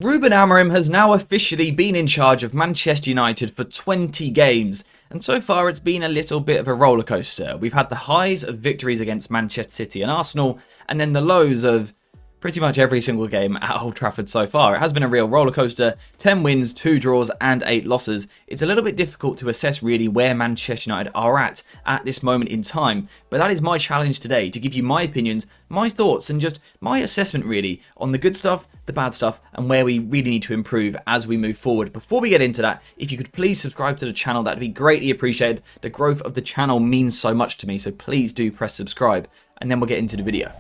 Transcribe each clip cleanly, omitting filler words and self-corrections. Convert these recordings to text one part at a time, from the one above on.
Ruben Amorim has now officially been in charge of Manchester United for 20 games, and so far it's been a little bit of a rollercoaster. We've had the highs of victories against Manchester City and Arsenal, and then the lows of pretty much every single game at Old Trafford so far. It has been a real rollercoaster, 10 wins, 2 draws and 8 losses. It's a little bit difficult to assess really where Manchester United are at this moment in time, but that is my challenge today, to give you my opinions, my thoughts and just my assessment really on the good stuff, the bad stuff and where we really need to improve as we move forward. Before we get into that, if you could please subscribe to the channel, that'd be greatly appreciated. The growth of the channel means so much to me, so please do press subscribe, and then we'll get into the video.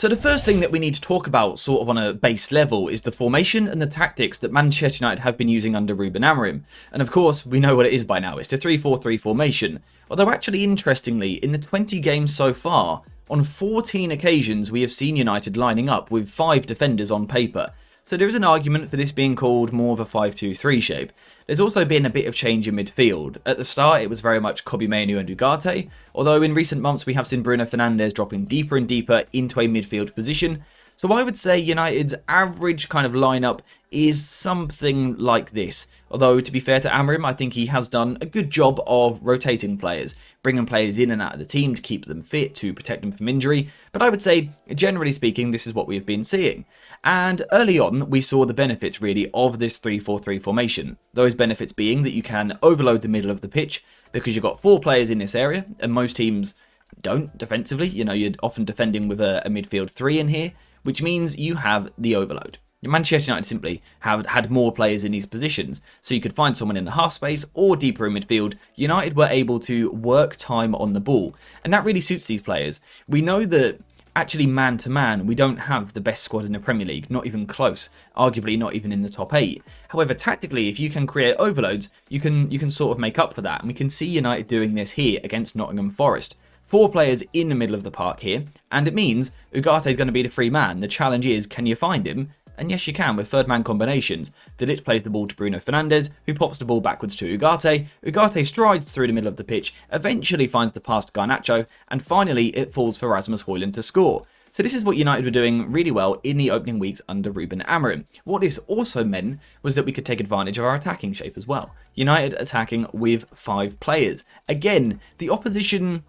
So the first thing that we need to talk about sort of on a base level is the formation and the tactics that Manchester United have been using under Ruben Amorim. And of course, we know what it is by now. It's the 3-4-3 formation. Although actually interestingly, in the 20 games so far, on 14 occasions we have seen United lining up with 5 defenders on paper. So there is an argument for this being called more of a 5-2-3 shape. There's also been a bit of change in midfield. At the start, it was very much Kobbie Mainoo and Ugarte, although in recent months we have seen Bruno Fernandes dropping deeper and deeper into a midfield position. So I would say United's average kind of lineup is something like this. Although, to be fair to Amorim, I think he has done a good job of rotating players, bringing players in and out of the team to keep them fit, to protect them from injury. But I would say, generally speaking, this is what we have been seeing. And early on, we saw the benefits really of this 3-4-3 formation. Those benefits being that you can overload the middle of the pitch because you've got 4 players in this area, and most teams don't defensively. You know, you're often defending with a midfield 3 in here, which means you have the overload. Manchester United simply have had more players in these positions, so you could find someone in the half space or deeper in midfield. United were able to work time on the ball, and that really suits these players. We know that actually man-to-man, we don't have the best squad in the Premier League, not even close, arguably not even in the top 8. However, tactically, if you can create overloads, you can sort of make up for that, and we can see United doing this here against Nottingham Forest. 4 players in the middle of the park here, and it means Ugarte is going to be the free man. The challenge is, can you find him? And yes, you can with third man combinations. De Ligt plays the ball to Bruno Fernandes, who pops the ball backwards to Ugarte. Ugarte strides through the middle of the pitch, eventually finds the pass to Garnacho, and finally it falls for Rasmus Højlund to score. So this is what United were doing really well in the opening weeks under Ruben Amorim. What this also meant was that we could take advantage of our attacking shape as well. United attacking with 5 players. Again, the opposition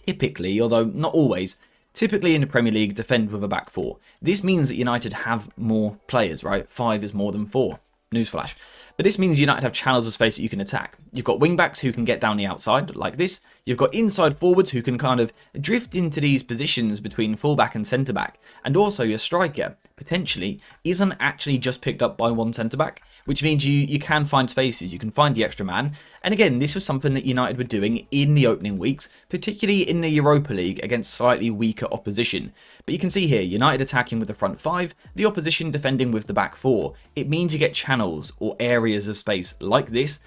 typically, although not always, typically in the Premier League defend with a back 4. This means that United have more players, right? 5 is more than 4. Newsflash. But this means United have channels of space that you can attack. You've got wing-backs who can get down the outside, like this. You've got inside forwards who can kind of drift into these positions between full-back and centre-back. And also your striker, potentially, isn't actually just picked up by one centre-back, which means you can find spaces, you can find the extra man. And again, this was something that United were doing in the opening weeks, particularly in the Europa League against slightly weaker opposition. But you can see here, United attacking with the front 5, the opposition defending with the back 4. It means you get channels or areas of space like this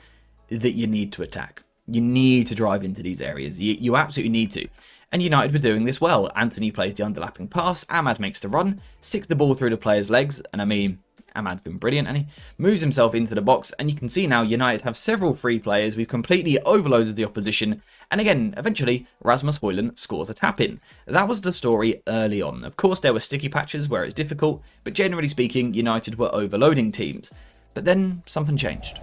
that you need to attack. You need to drive into these areas. You absolutely need to. And United were doing this well. Anthony plays the underlapping pass, Ahmad makes the run, sticks the ball through the player's legs, and I mean, Ahmad's been brilliant, and he moves himself into the box, and you can see now United have several free players. We've completely overloaded the opposition, and again, eventually, Rasmus Højlund scores a tap-in. That was the story early on. Of course, there were sticky patches where it's difficult, but generally speaking, United were overloading teams. But then, something changed.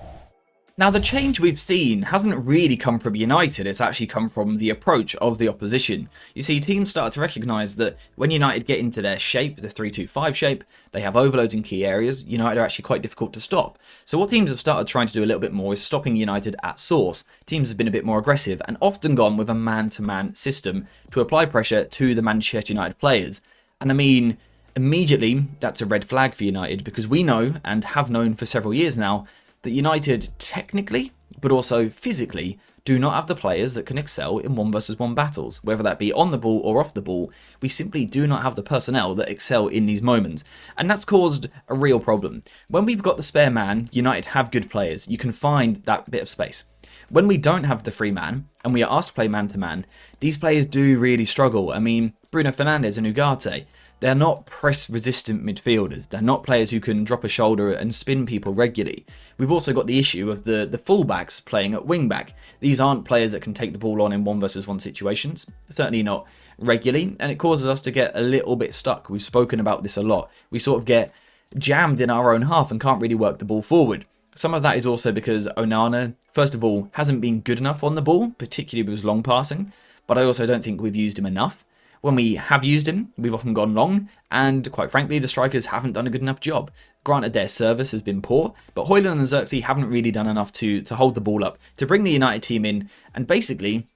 Now, the change we've seen hasn't really come from United, it's actually come from the approach of the opposition. You see, teams start to recognise that when United get into their shape, the 3-2-5 shape, they have overloads in key areas. United are actually quite difficult to stop. So what teams have started trying to do a little bit more is stopping United at source. Teams have been a bit more aggressive and often gone with a man-to-man system to apply pressure to the Manchester United players. And I mean, immediately, that's a red flag for United because we know, and have known for several years now, that United technically, but also physically, do not have the players that can excel in 1-versus-1 battles. Whether that be on the ball or off the ball, we simply do not have the personnel that excel in these moments. And that's caused a real problem. When we've got the spare man, United have good players. You can find that bit of space. When we don't have the free man, and we are asked to play man-to-man, these players do really struggle. I mean, Bruno Fernandes and Ugarte, they're not press-resistant midfielders. They're not players who can drop a shoulder and spin people regularly. We've also got the issue of the fullbacks playing at wing-back. These aren't players that can take the ball on in 1-versus-1 situations. Certainly not regularly, and it causes us to get a little bit stuck. We've spoken about this a lot. We sort of get jammed in our own half and can't really work the ball forward. Some of that is also because Onana, first of all, hasn't been good enough on the ball, particularly with his long passing, but I also don't think we've used him enough. When we have used him, we've often gone long, and quite frankly, the strikers haven't done a good enough job. Granted, their service has been poor, but Højlund and Xerxes haven't really done enough to hold the ball up, to bring the United team in, and basically,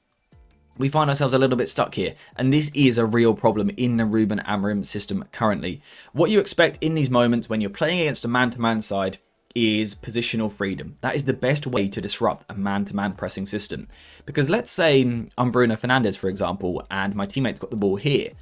we find ourselves a little bit stuck here, and this is a real problem in the Ruben Amorim system currently. What you expect in these moments when you're playing against a man-to-man side is positional freedom. That is the best way to disrupt a man-to-man pressing system. Because let's say I'm Bruno Fernandes, for example, and my teammate's got the ball here.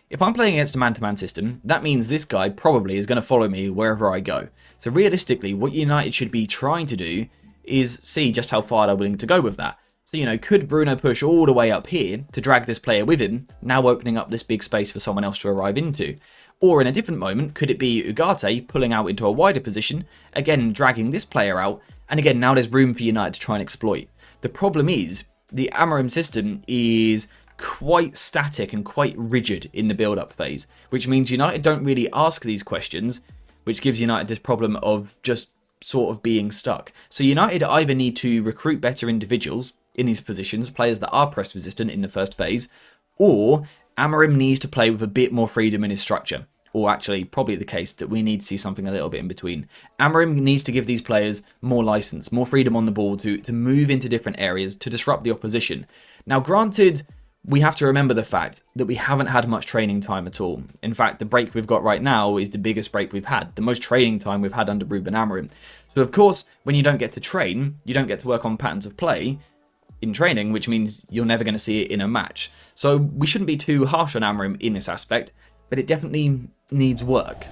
If I'm playing against a man-to-man system, that means this guy probably is going to follow me wherever I go. So realistically, what United should be trying to do is see just how far they're willing to go with that. So, you know, could Bruno push all the way up here to drag this player with him, now opening up this big space for someone else to arrive into? Or in a different moment, could it be Ugarte pulling out into a wider position, again dragging this player out, and again now there's room for United to try and exploit. The problem is, the Amorim system is quite static and quite rigid in the build-up phase, which means United don't really ask these questions, which gives United this problem of just sort of being stuck. So United either need to recruit better individuals in these positions, players that are press resistant in the first phase, or Amorim needs to play with a bit more freedom in his structure. Or actually, probably the case that we need to see something a little bit in between. Amorim needs to give these players more license, more freedom on the ball to move into different areas to disrupt the opposition. Now, granted, we have to remember the fact that we haven't had much training time at all. In fact, the break we've got right now is the biggest break we've had, the most training time we've had under Ruben Amorim. So, of course, when you don't get to train, you don't get to work on patterns of play in training, which means you're never going to see it in a match. So we shouldn't be too harsh on Amorim in this aspect, but it definitely needs work.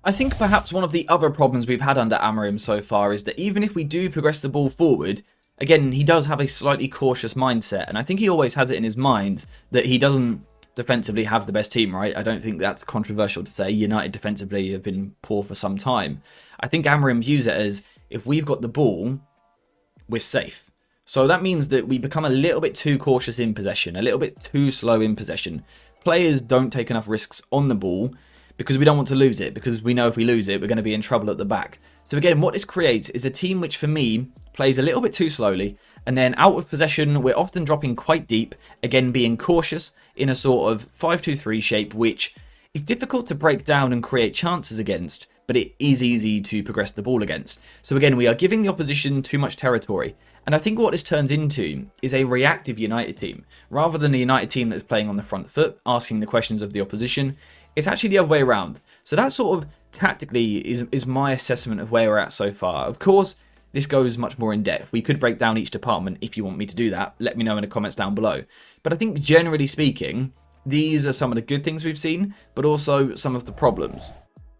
I think perhaps one of the other problems we've had under Amorim so far is that even if we do progress the ball forward, again, he does have a slightly cautious mindset, and I think he always has it in his mind that he doesn't defensively have the best team, right? I don't think that's controversial to say. United defensively have been poor for some time. I think Amorim views it as, if we've got the ball, we're safe. So that means that we become a little bit too cautious in possession, a little bit too slow in possession. Players don't take enough risks on the ball because we don't want to lose it, because we know if we lose it, we're going to be in trouble at the back. So again, what this creates is a team which, for me, plays a little bit too slowly, and then out of possession, we're often dropping quite deep, again being cautious in a sort of 5-2-3 shape, which is difficult to break down and create chances against, but it is easy to progress the ball against. So again, we are giving the opposition too much territory. And I think what this turns into is a reactive United team. Rather than a United team that's playing on the front foot, asking the questions of the opposition, it's actually the other way around. So that sort of tactically is my assessment of where we're at so far. Of course, this goes much more in depth. We could break down each department if you want me to do that. Let me know in the comments down below. But I think generally speaking, these are some of the good things we've seen, but also some of the problems.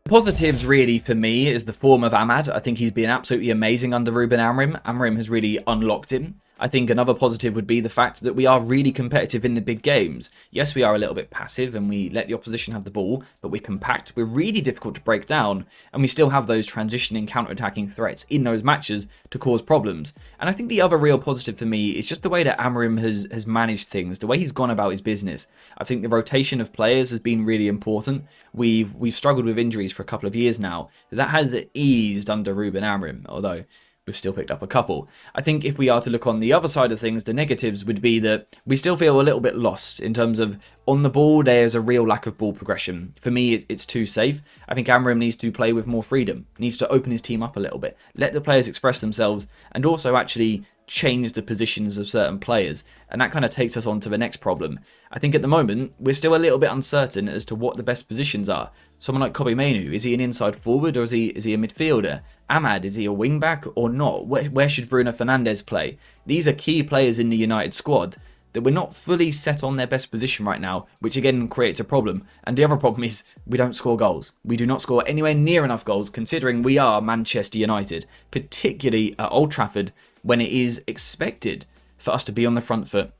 Positives really for me is the form of Ahmad. I think he's been absolutely amazing under Ruben Amorim. Amorim has really unlocked him. I think another positive would be the fact that we are really competitive in the big games. Yes, we are a little bit passive and we let the opposition have the ball, but we're compact, we're really difficult to break down, and we still have those transitioning counter-attacking threats in those matches to cause problems. And I think the other real positive for me is just the way that Amorim has managed things, the way he's gone about his business. I think the rotation of players has been really important. We've struggled with injuries for a couple of years now. That has eased under Ruben Amorim, although we've still picked up a couple. I think if we are to look on the other side of things, the negatives would be that we still feel a little bit lost in terms of on the ball, there's a real lack of ball progression. For me, it's too safe. I think Amorim needs to play with more freedom, needs to open his team up a little bit, let the players express themselves, and also actually change the positions of certain players. And that kind of takes us on to the next problem. I think at the moment, we're still a little bit uncertain as to what the best positions are. Someone like Kobbie Mainoo, is he an inside forward or is he a midfielder? Ahmad, is he a wing back or not? Where should Bruno Fernandes play? These are key players in the United squad that we're not fully set on their best position right now, which again creates a problem. And the other problem is we don't score goals. We do not score anywhere near enough goals considering we are Manchester United, particularly at Old Trafford, when it is expected for us to be on the front foot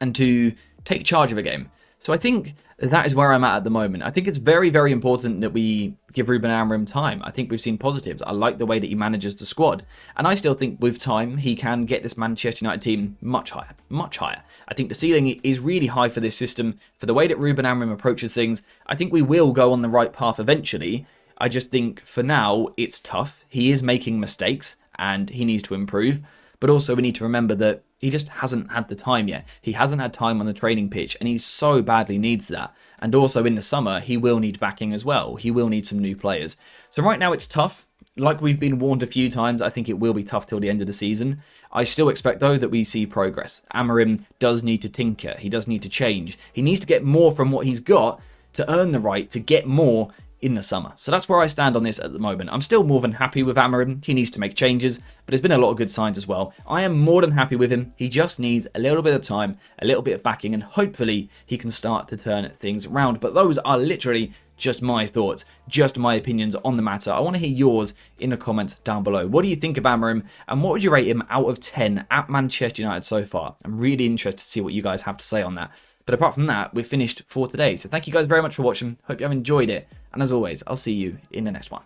and to take charge of a game. So I think that is where I'm at the moment. I think it's very, very important that we give Ruben Amorim time. I think we've seen positives. I like the way that he manages the squad. And I still think with time, he can get this Manchester United team much higher, much higher. I think the ceiling is really high for this system. For the way that Ruben Amorim approaches things, I think we will go on the right path eventually. I just think for now it's tough. He is making mistakes and he needs to improve. But also we need to remember that he just hasn't had the time yet. He hasn't had time on the training pitch and he so badly needs that. And also in the summer, he will need backing as well. He will need some new players. So right now it's tough. Like we've been warned a few times, I think it will be tough till the end of the season. I still expect, though, that we see progress. Amorim does need to tinker. He does need to change. He needs to get more from what he's got to earn the right to get more in the summer. So that's where I stand on this at the moment. I'm still more than happy with Amorim. He needs to make changes, but there's been a lot of good signs as well. I am more than happy with him. He just needs a little bit of time, a little bit of backing, and hopefully he can start to turn things around. But those are literally just my thoughts, just my opinions on the matter. I want to hear yours in the comments down below. What do you think of Amorim, and what would you rate him out of 10 at Manchester United so far? I'm really interested to see what you guys have to say on that. But apart from that, we're finished for today. So thank you guys very much for watching. Hope you have enjoyed it. And as always, I'll see you in the next one.